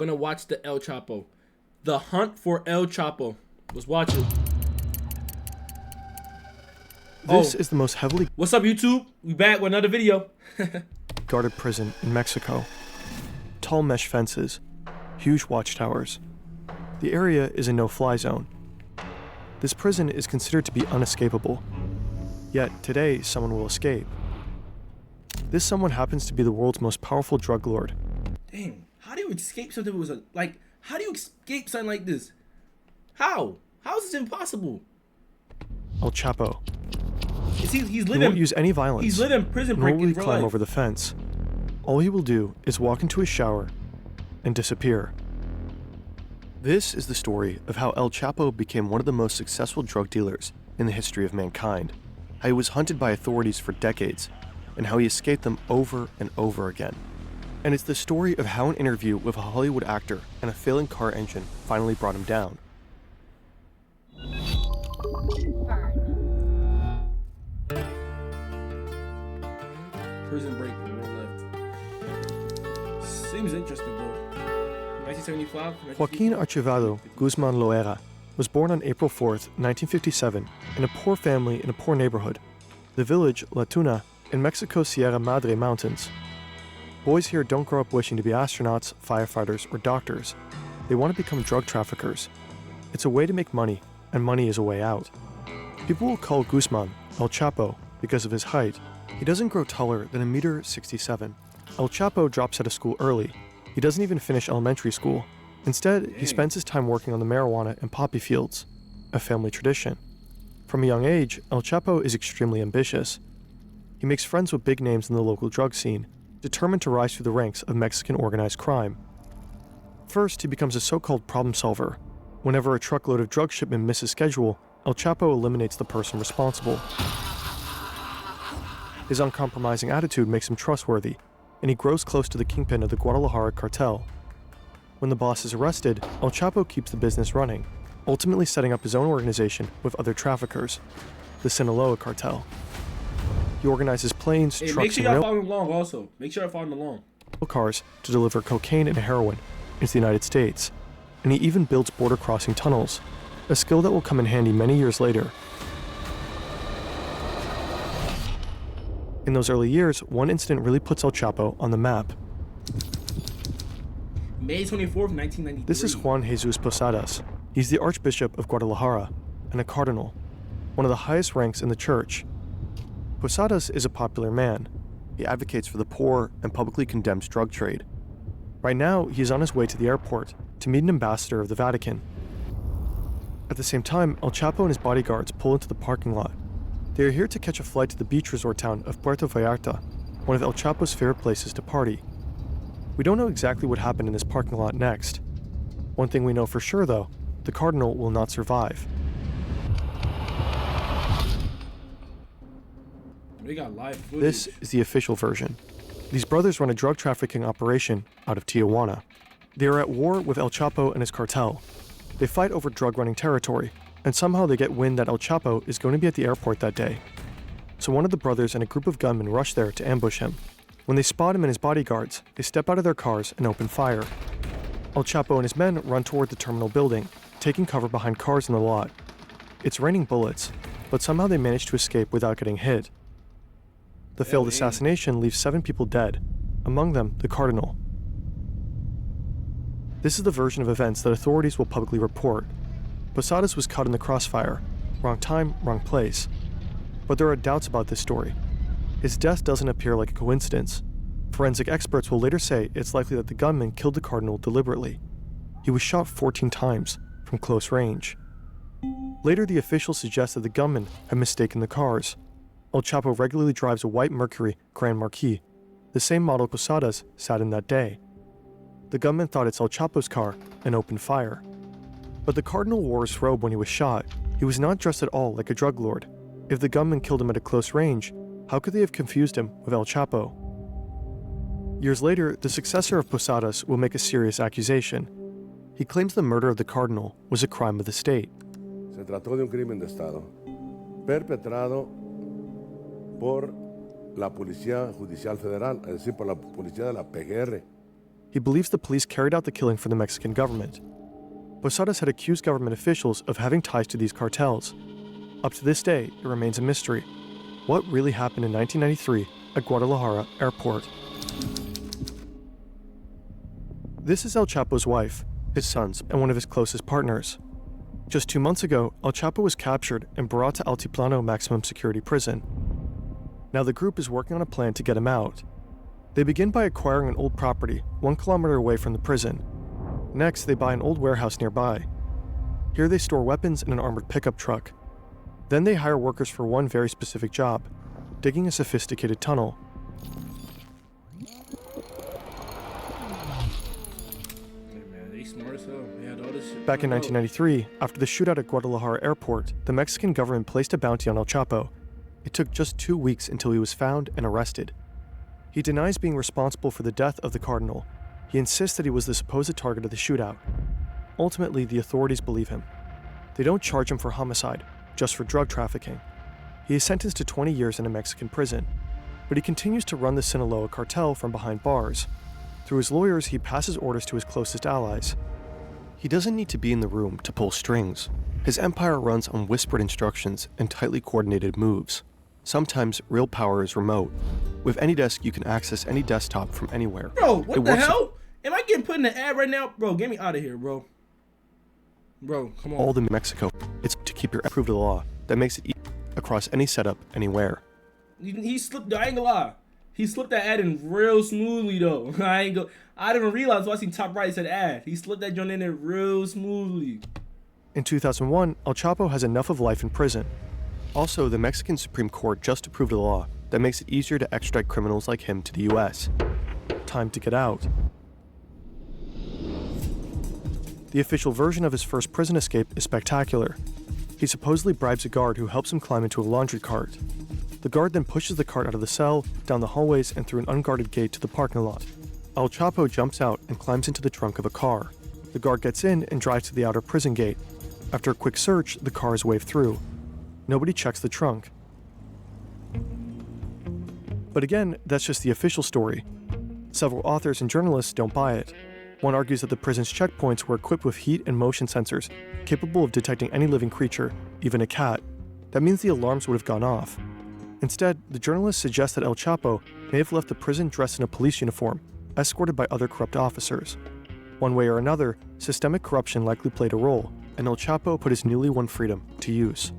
Gonna watch the El Chapo. The hunt for El Chapo. Let's watch it. This is the most heavily What's up, YouTube? We back with another video. guarded prison in Mexico. Tall mesh fences, huge watchtowers. The area is a no-fly zone. This prison is considered to be unescapable. Yet today, someone will escape. This someone happens to be the world's most powerful drug lord. Dang, how do you escape something that was how do you escape something like this? How? How is this impossible? El Chapo. He's He living. won't use any violence. He's living prison nor break will he in real climb life. over the fence. All he will do is walk into his shower and disappear. This is the story of how El Chapo became one of the most successful drug dealers in the history of mankind, how he was hunted by authorities for decades, and how he escaped them over and over again. And it's the story of how an interview with a Hollywood actor and a failing car engine finally brought him down. Prison break in real life. Seems interesting, bro. 1975. Joaquin Archivado Guzman Loera was born on April 4th, 1957, in a poor family in a poor neighborhood, the village La Tuna in Mexico's Sierra Madre Mountains. Boys here don't grow up wishing to be astronauts, firefighters, or doctors. They want to become drug traffickers. It's a way to make money, and money is a way out. People will call Guzman El Chapo because of his height. He doesn't grow taller than 1.67 meters. El Chapo drops out of school early. He doesn't even finish elementary school. Instead, he spends his time working on the marijuana and poppy fields, a family tradition. From a young age, El Chapo is extremely ambitious. He makes friends with big names in the local drug scene, determined to rise through the ranks of Mexican organized crime. First, he becomes a so-called problem solver. Whenever a truckload of drug shipment misses schedule, El Chapo eliminates the person responsible. His uncompromising attitude makes him trustworthy, and he grows close to the kingpin of the Guadalajara cartel. When the boss is arrested, El Chapo keeps the business running, ultimately setting up his own organization with other traffickers, the Sinaloa cartel. He organizes planes, Hey, trucks, make sure and y'all rail follow along also. Make sure y'all follow along. cars to deliver cocaine and heroin into the United States, and he even builds border-crossing tunnels, a skill that will come in handy many years later. In those early years, one incident really puts El Chapo on the map. May 24th, 1993. This is Juan Jesus Posadas. He's the Archbishop of Guadalajara and a cardinal, one of the highest ranks in the church. Posadas is a popular man. He advocates for the poor and publicly condemns drug trade. Right now, he is on his way to the airport to meet an ambassador of the Vatican. At the same time, El Chapo and his bodyguards pull into the parking lot. They are here to catch a flight to the beach resort town of Puerto Vallarta, one of El Chapo's favorite places to party. We don't know exactly what happened in this parking lot next. One thing we know for sure, though, the cardinal will not survive. They got live footage. This is the official version. These brothers run a drug trafficking operation out of Tijuana. They are at war with El Chapo and his cartel. They fight over drug running territory, and somehow they get wind that El Chapo is going to be at the airport that day. So one of the brothers and a group of gunmen rush there to ambush him. When they spot him and his bodyguards, they step out of their cars and open fire. El Chapo and his men run toward the terminal building, taking cover behind cars in the lot. It's raining bullets, but somehow they manage to escape without getting hit. The failed assassination leaves 7 people dead, among them the cardinal. This is the version of events that authorities will publicly report. Posadas was caught in the crossfire. Wrong time, wrong place. But there are doubts about this story. His death doesn't appear like a coincidence. Forensic experts will later say it's likely that the gunman killed the cardinal deliberately. He was shot 14 times from close range. Later, the officials suggest that the gunman had mistaken the cars. El Chapo regularly drives a white Mercury Grand Marquis, the same model Posadas sat in that day. The gunman thought it's El Chapo's car and opened fire. But the cardinal wore his robe when he was shot. He was not dressed at all like a drug lord. If the gunman killed him at a close range, how could they have confused him with El Chapo? Years later, the successor of Posadas will make a serious accusation. He claims the murder of the cardinal was a crime of the state. Se trató de un crimen de Estado, perpetrado por la Policía Judicial Federal, es decir, por la Policía de la PGR, He believes the police carried out the killing for the Mexican government. Posadas had accused government officials of having ties to these cartels. Up to this day, it remains a mystery. What really happened in 1993 at Guadalajara Airport? This is El Chapo's wife, his sons, and one of his closest partners. Just 2 months ago, El Chapo was captured and brought to Altiplano Maximum Security Prison. Now the group is working on a plan to get him out. They begin by acquiring an old property 1 kilometer away from the prison. Next, they buy an old warehouse nearby. Here they store weapons in an armored pickup truck. Then they hire workers for one very specific job, digging a sophisticated tunnel. Back in 1993, after the shootout at Guadalajara Airport, the Mexican government placed a bounty on El Chapo. It took just 2 weeks until he was found and arrested. He denies being responsible for the death of the cardinal. He insists that he was the supposed target of the shootout. Ultimately, the authorities believe him. They don't charge him for homicide, just for drug trafficking. He is sentenced to 20 years in a Mexican prison, but he continues to run the Sinaloa cartel from behind bars. Through his lawyers, he passes orders to his closest allies. He doesn't need to be in the room to pull strings. His empire runs on whispered instructions and tightly coordinated moves. Sometimes real power is remote. With AnyDesk, you can access any desktop from anywhere. Bro, what the hell? Am I getting put in the ad right now? Bro, get me out of here, bro. Bro, come on. All the Mexico. It's to keep your approved law that makes it easy across any setup, anywhere. He slipped, I ain't gonna lie. He slipped that ad in real smoothly though. I didn't even realize until I seen top right said ad. He slipped that joint in there real smoothly. In 2001, El Chapo has enough of life in prison. Also, the Mexican Supreme Court just approved a law that makes it easier to extradite criminals like him to the US. Time to get out. The official version of his first prison escape is spectacular. He supposedly bribes a guard who helps him climb into a laundry cart. The guard then pushes the cart out of the cell, down the hallways, and through an unguarded gate to the parking lot. El Chapo jumps out and climbs into the trunk of a car. The guard gets in and drives to the outer prison gate. After a quick search, the car is waved through. Nobody checks the trunk. But again, that's just the official story. Several authors and journalists don't buy it. One argues that the prison's checkpoints were equipped with heat and motion sensors, capable of detecting any living creature, even a cat. That means the alarms would have gone off. Instead, the journalists suggest that El Chapo may have left the prison dressed in a police uniform, escorted by other corrupt officers. One way or another, systemic corruption likely played a role, and El Chapo put his newly won freedom to use.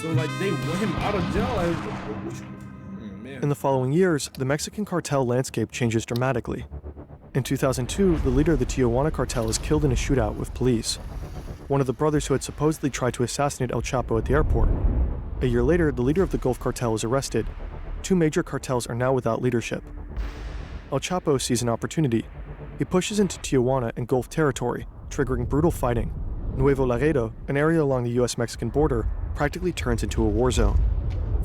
So like they want him out of jail. In the following years, the Mexican cartel landscape changes dramatically. In 2002, the leader of the Tijuana cartel is killed in a shootout with police. One of the brothers who had supposedly tried to assassinate El Chapo at the airport. A year later, the leader of the Gulf cartel was arrested. 2 major cartels are now without leadership. El Chapo sees an opportunity. He pushes into Tijuana and Gulf territory, triggering brutal fighting. Nuevo Laredo, an area along the US-Mexican border, practically turns into a war zone.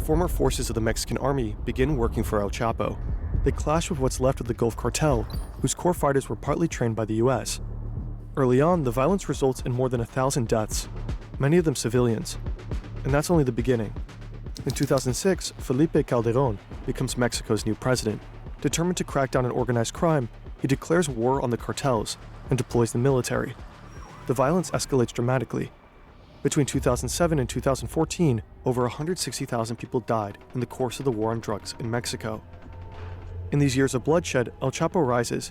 Former forces of the Mexican army begin working for El Chapo. They clash with what's left of the Gulf cartel, whose core fighters were partly trained by the US. Early on, the violence results in more than 1,000 deaths, many of them civilians. And that's only the beginning. In 2006, Felipe Calderón becomes Mexico's new president. Determined to crack down on organized crime, he declares war on the cartels and deploys the military. The violence escalates dramatically. Between 2007 and 2014, over 160,000 people died in the course of the war on drugs in Mexico. In these years of bloodshed, El Chapo rises.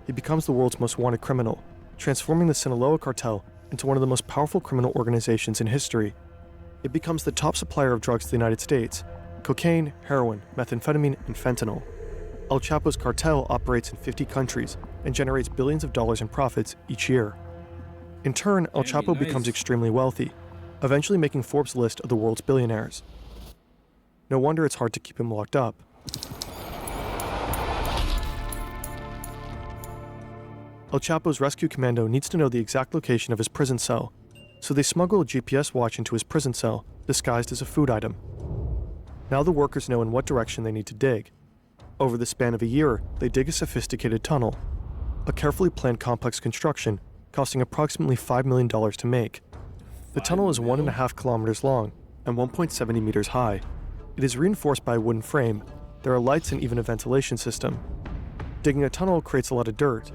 He becomes the world's most wanted criminal, transforming the Sinaloa cartel into one of the most powerful criminal organizations in history. It becomes the top supplier of drugs to the United States: cocaine, heroin, methamphetamine, and fentanyl. El Chapo's cartel operates in 50 countries and generates billions of dollars in profits each year. In turn, El Chapo becomes extremely wealthy, eventually making Forbes' list of the world's billionaires. No wonder it's hard to keep him locked up. El Chapo's rescue commando needs to know the exact location of his prison cell, so they smuggle a GPS watch into his prison cell, disguised as a food item. Now the workers know in what direction they need to dig. Over the span of a year, they dig a sophisticated tunnel, a carefully planned complex construction costing approximately $5 million to make. The tunnel is 1.5 kilometers long and 1.70 meters high. It is reinforced by a wooden frame. There are lights and even a ventilation system. Digging a tunnel creates a lot of dirt,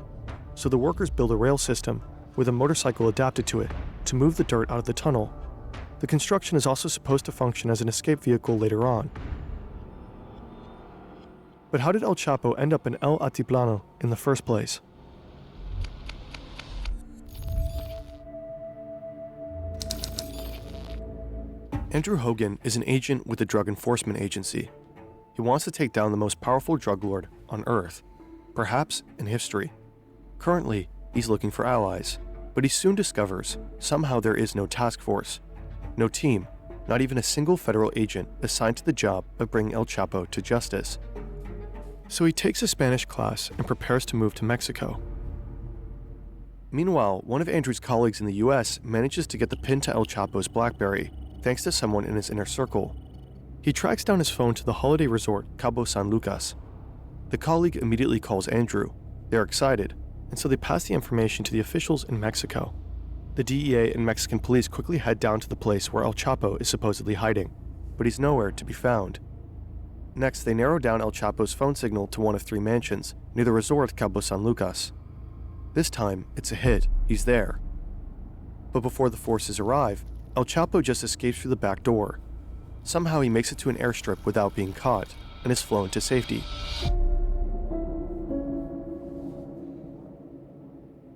so the workers build a rail system with a motorcycle adapted to it to move the dirt out of the tunnel. The construction is also supposed to function as an escape vehicle later on. But how did El Chapo end up in El Altiplano in the first place? Andrew Hogan is an agent with the Drug Enforcement Agency. He wants to take down the most powerful drug lord on Earth, perhaps in history. Currently, he's looking for allies, but he soon discovers somehow there is no task force, no team, not even a single federal agent assigned to the job of bringing El Chapo to justice. So he takes a Spanish class and prepares to move to Mexico. Meanwhile, one of Andrew's colleagues in the US manages to get the pin to El Chapo's BlackBerry, thanks to someone in his inner circle. He tracks down his phone to the holiday resort Cabo San Lucas. The colleague immediately calls Andrew. They're excited, and so they pass the information to the officials in Mexico. The DEA and Mexican police quickly head down to the place where El Chapo is supposedly hiding, but he's nowhere to be found. Next, they narrow down El Chapo's phone signal to one of 3 mansions near the resort Cabo San Lucas. This time, it's a hit. He's there. But before the forces arrive, El Chapo just escapes through the back door. Somehow he makes it to an airstrip without being caught and is flown to safety.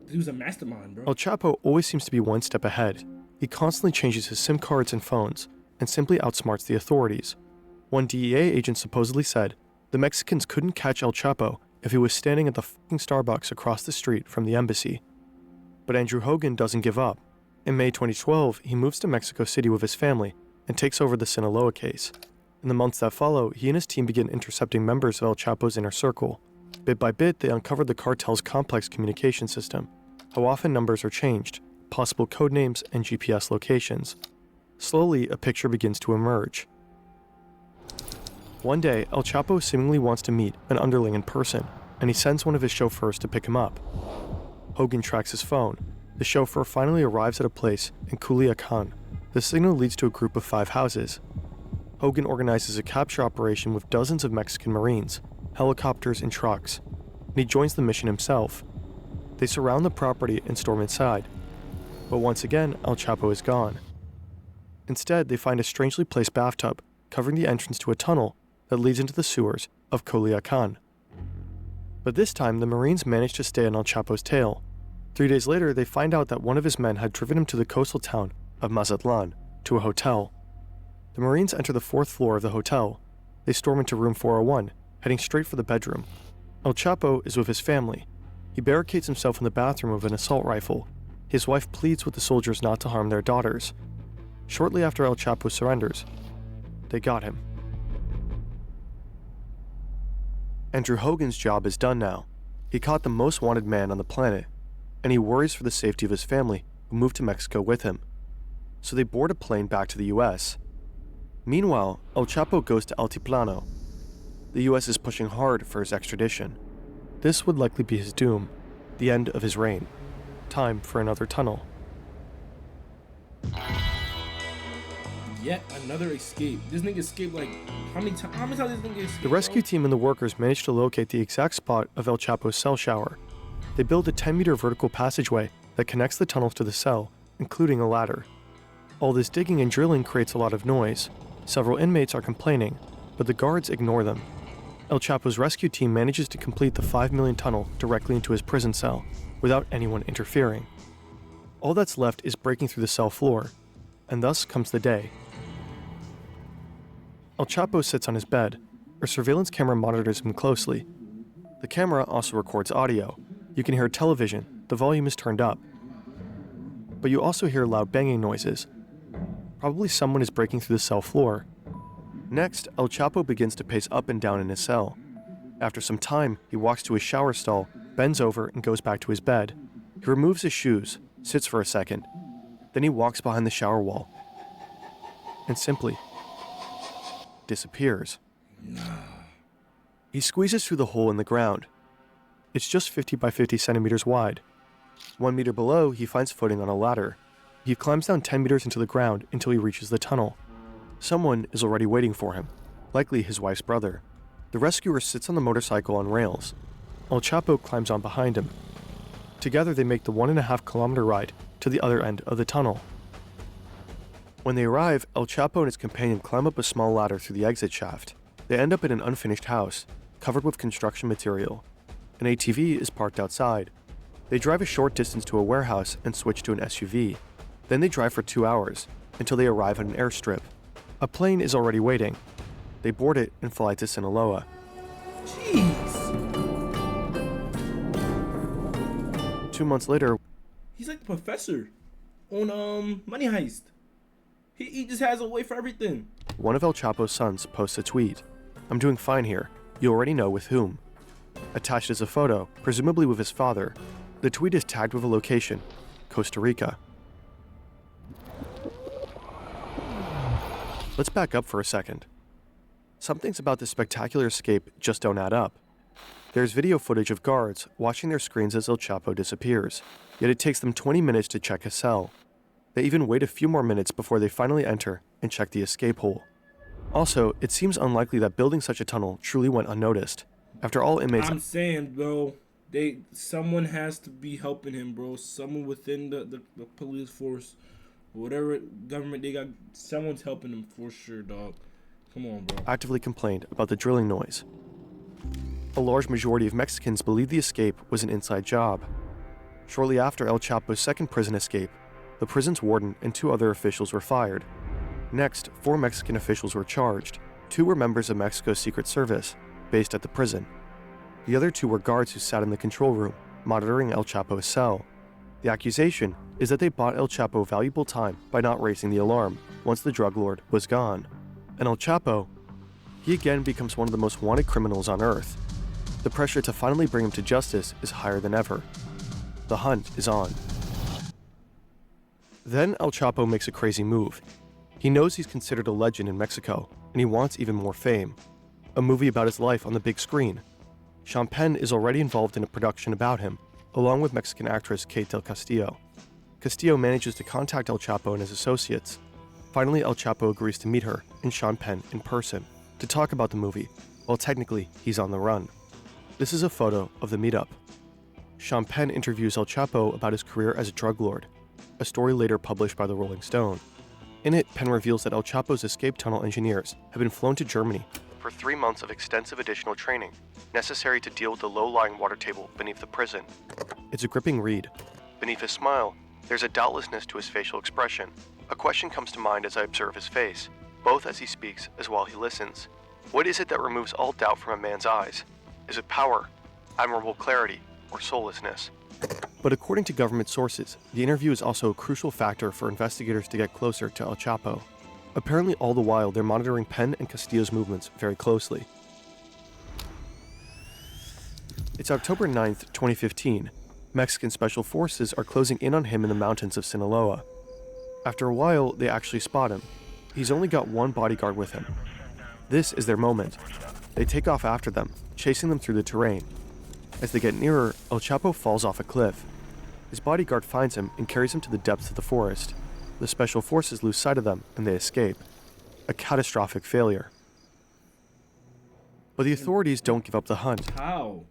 He was a mastermind, bro. El Chapo always seems to be one step ahead. He constantly changes his SIM cards and phones and simply outsmarts the authorities. One DEA agent supposedly said the Mexicans couldn't catch El Chapo if he was standing at the fucking Starbucks across the street from the embassy. But Andrew Hogan doesn't give up. In May 2012, he moves to Mexico City with his family and takes over the Sinaloa case. In the months that follow, he and his team begin intercepting members of El Chapo's inner circle. Bit by bit, they uncover the cartel's complex communication system, how often numbers are changed, possible code names, and GPS locations. Slowly, a picture begins to emerge. One day, El Chapo seemingly wants to meet an underling in person, and he sends one of his chauffeurs to pick him up. Hogan tracks his phone. The chauffeur finally arrives at a place in Culiacan. The signal leads to a group of 5 houses. Hogan organizes a capture operation with dozens of Mexican Marines, helicopters, and trucks, and he joins the mission himself. They surround the property and storm inside. But once again, El Chapo is gone. Instead, they find a strangely placed bathtub covering the entrance to a tunnel that leads into the sewers of Culiacan. But this time, the Marines manage to stay on El Chapo's tail. 3 days later, they find out that one of his men had driven him to the coastal town of Mazatlan, to a hotel. The Marines enter the 4th floor of the hotel. They storm into room 401, heading straight for the bedroom. El Chapo is with his family. He barricades himself in the bathroom with an assault rifle. His wife pleads with the soldiers not to harm their daughters. Shortly after El Chapo surrenders, they got him. Andrew Hogan's job is done now. He caught the most wanted man on the planet, and he worries for the safety of his family, who moved to Mexico with him. So they board a plane back to the US. Meanwhile, El Chapo goes to Altiplano. The US is pushing hard for his extradition. This would likely be his doom, the end of his reign. Time for another tunnel. Yet another escape. This nigga escaped like how many times this nigga escaped? The rescue team and the workers managed to locate the exact spot of El Chapo's cell shower. They build a 10-meter vertical passageway that connects the tunnels to the cell, including a ladder. All this digging and drilling creates a lot of noise. Several inmates are complaining, but the guards ignore them. El Chapo's rescue team manages to complete the 5 million tunnel directly into his prison cell, without anyone interfering. All that's left is breaking through the cell floor, and thus comes the day. El Chapo sits on his bed. A surveillance camera monitors him closely. The camera also records audio. You can hear television, the volume is turned up. But you also hear loud banging noises. Probably someone is breaking through the cell floor. Next, El Chapo begins to pace up and down in his cell. After some time, he walks to his shower stall, bends over, and goes back to his bed. He removes his shoes, sits for a second. Then he walks behind the shower wall and simply disappears. He squeezes through the hole in the ground. It's just 50 by 50 centimeters wide. 1 meter below, he finds footing on a ladder. He climbs down 10 meters into the ground until he reaches the tunnel. Someone is already waiting for him, likely his wife's brother. The rescuer sits on the motorcycle on rails. El Chapo climbs on behind him. Together they make the 1.5-kilometer ride to the other end of the tunnel. When they arrive, El Chapo and his companion climb up a small ladder through the exit shaft. They end up in an unfinished house, covered with construction material. An ATV is parked outside. They drive a short distance to a warehouse and switch to an SUV. Then they drive for 2 hours, until they arrive at an airstrip. A plane is already waiting. They board it and fly to Sinaloa. Jeez. 2 months later, He's like the professor on Money Heist. He just has a way for everything. one of El Chapo's sons posts a tweet. "I'm doing fine here. You already know with whom." Attached is a photo, presumably with his father. The tweet is tagged with a location, Costa Rica. Let's back up for a second. Some things about this spectacular escape just don't add up. There's video footage of guards watching their screens as El Chapo disappears, yet it takes them 20 minutes to check his cell. They even wait a few more minutes before they finally enter and check the escape hole. Also, it seems unlikely that building such a tunnel truly went unnoticed. After all inmates... I'm saying, bro, someone has to be helping him, bro. Someone within the police force, whatever government they got, someone's helping him for sure, dog. Come on, bro. actively complained about the drilling noise. A large majority of Mexicans believed the escape was an inside job. Shortly after El Chapo's second prison escape, the prison's warden and 2 other officials were fired. Next, 4 Mexican officials were charged. 2 were members of Mexico's Secret Service, based at the prison. The other 2 were guards who sat in the control room, monitoring El Chapo's cell. The accusation is that they bought El Chapo valuable time by not raising the alarm once the drug lord was gone. And El Chapo, he again becomes one of the most wanted criminals on Earth. The pressure to finally bring him to justice is higher than ever. The hunt is on. Then El Chapo makes a crazy move. He knows he's considered a legend in Mexico, and he wants even more fame. A movie about his life on the big screen. Sean Penn is already involved in a production about him, along with Mexican actress Kate del Castillo. Castillo manages to contact El Chapo and his associates. Finally, El Chapo agrees to meet her and Sean Penn in person to talk about the movie, while technically he's on the run. This is a photo of the meetup. Sean Penn interviews El Chapo about his career as a drug lord, a story later published by the Rolling Stone. In it, Penn reveals that El Chapo's escape tunnel engineers have been flown to Germany for 3 months of extensive additional training, necessary to deal with the low-lying water table beneath the prison. It's a gripping read. Beneath his smile, there's a doubtlessness to his facial expression. A question comes to mind as I observe his face, both as he speaks as while he listens. What is it that removes all doubt from a man's eyes? Is it power, admirable clarity, or soullessness? But according to government sources, the interview is also a crucial factor for investigators to get closer to El Chapo. Apparently all the while they're monitoring Penn and Castillo's movements very closely. It's October 9th, 2015. Mexican special forces are closing in on him in the mountains of Sinaloa. After a while, they actually spot him. He's only got 1 bodyguard with him. This is their moment. They take off after them, chasing them through the terrain. As they get nearer, El Chapo falls off a cliff. His bodyguard finds him and carries him to the depths of the forest. The special forces lose sight of them and they escape. A catastrophic failure. But the authorities don't give up the hunt. How?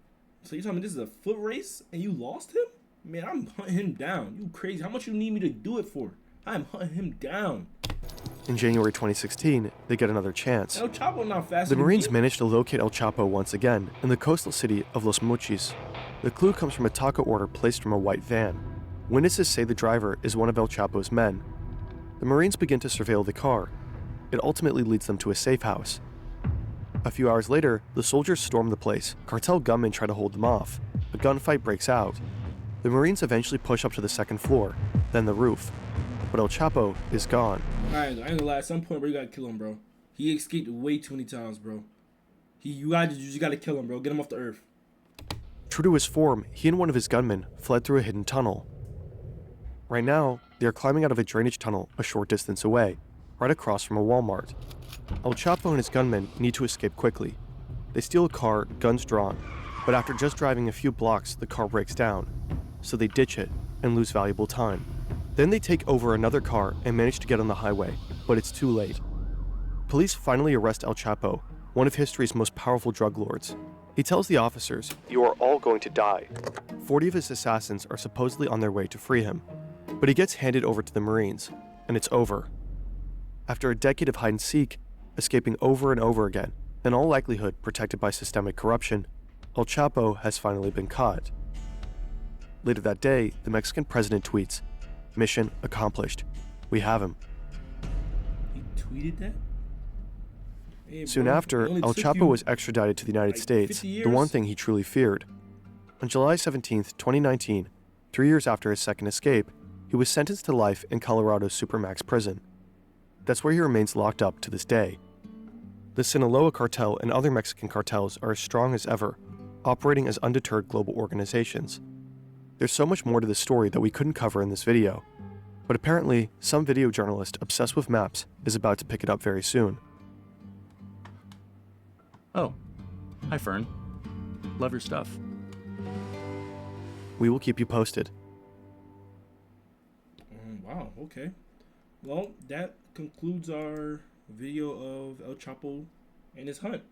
So you telling me this is a foot race and you lost him? Man, I'm hunting him down. You crazy. How much you need me to do it for? I'm hunting him down. In January 2016, they get another chance. El Chapo not fast. The Marines manage to locate El Chapo once again in the coastal city of Los Mochis. The clue comes from a taco order placed from a white van. Witnesses say the driver is one of El Chapo's men. The Marines begin to surveil the car. It ultimately leads them to a safe house. A few hours later, the soldiers storm the place. Cartel gunmen try to hold them off. A gunfight breaks out. The Marines eventually push up to the 2nd floor, then the roof. But El Chapo is gone. Alright, I ain't gonna lie. At some point, bro, you gotta kill him, bro. He escaped way too many times, bro. You just gotta kill him, bro. Get him off the earth. True to his form, he and one of his gunmen fled through a hidden tunnel. Right now, they are climbing out of a drainage tunnel a short distance away, right across from a Walmart. El Chapo and his gunmen need to escape quickly. They steal a car, guns drawn, but after just driving a few blocks, the car breaks down. So they ditch it and lose valuable time. Then they take over another car and manage to get on the highway, but it's too late. Police finally arrest El Chapo, one of history's most powerful drug lords. He tells the officers, "You are all going to die." 40 of his assassins are supposedly on their way to free him, but he gets handed over to the Marines, and it's over. After a decade of hide and seek, escaping over and over again, in all likelihood protected by systemic corruption, El Chapo has finally been caught. Later that day, the Mexican president tweets, "Mission accomplished. We have him." He tweeted that? Hey, Soon bro, after, it only El took Chapo you, was extradited to the United like, States, 50 the one years? thing he truly feared. On July 17th, 2019, 3 years after his second escape, he was sentenced to life in Colorado's Supermax prison. That's where he remains locked up to this day. The Sinaloa cartel and other Mexican cartels are as strong as ever, operating as undeterred global organizations. There's so much more to this story that we couldn't cover in this video, but apparently some video journalist obsessed with maps is about to pick it up very soon. Oh, hi Fern. Love your stuff. We will keep you posted. Wow, okay. Well, that concludes our video of El Chapo and his hunt.